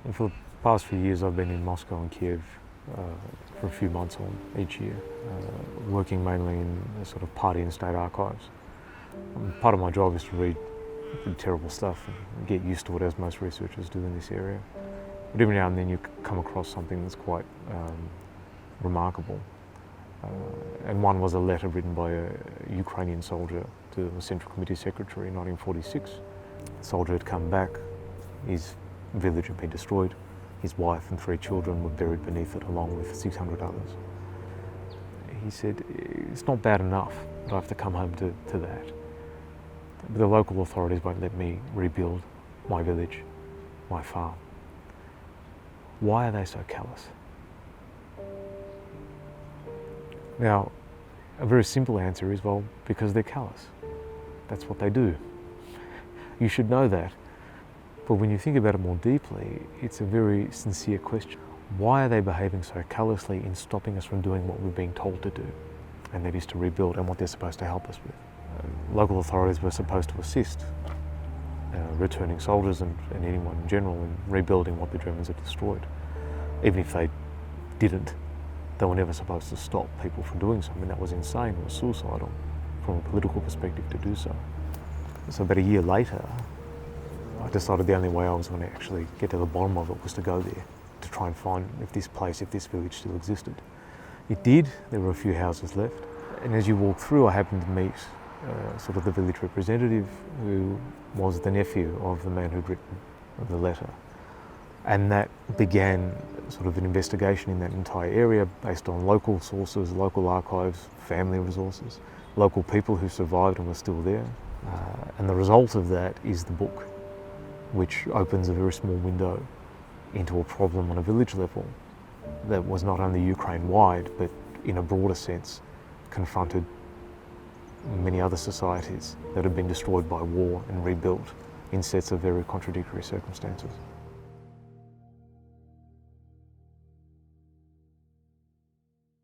And for the past few years I've been in Moscow and Kiev for a few months each year, working mainly in the sort of party and state archives. Part of my job is to read terrible stuff and get used to it, as most researchers do in this area. But every now and then you come across something that's quite remarkable. And one was a letter written by a Ukrainian soldier to the Central Committee Secretary in 1946. The soldier had come back, his village had been destroyed, his wife and 3 children were buried beneath it along with 600 others. He said, it's not bad enough that I have to come home to that. But the local authorities won't let me rebuild my village, my farm. Why are they so callous? Now, a very simple answer is, well, because they're callous. That's what they do. You should know that. But when you think about it more deeply, it's a very sincere question. Why are they behaving so callously in stopping us from doing what we're being told to do? And that is to rebuild, and what they're supposed to help us with. Local authorities were supposed to assist returning soldiers and anyone in general in rebuilding what the Germans had destroyed. Even if they didn't, they were never supposed to stop people from doing so. I mean, that was insane, it was suicidal from a political perspective to do so. So about a year later, I decided the only way I was going to actually get to the bottom of it was to go there, to try and find if this village still existed. It did. There were a few houses left. And as you walk through, I happened to meet sort of the village representative, who was the nephew of the man who'd written the letter. And that began sort of an investigation in that entire area based on local sources, local archives, family resources, local people who survived and were still there. And the result of that is the book, which opens a very small window into a problem on a village level that was not only Ukraine-wide, but in a broader sense confronted many other societies that had been destroyed by war and rebuilt in sets of very contradictory circumstances.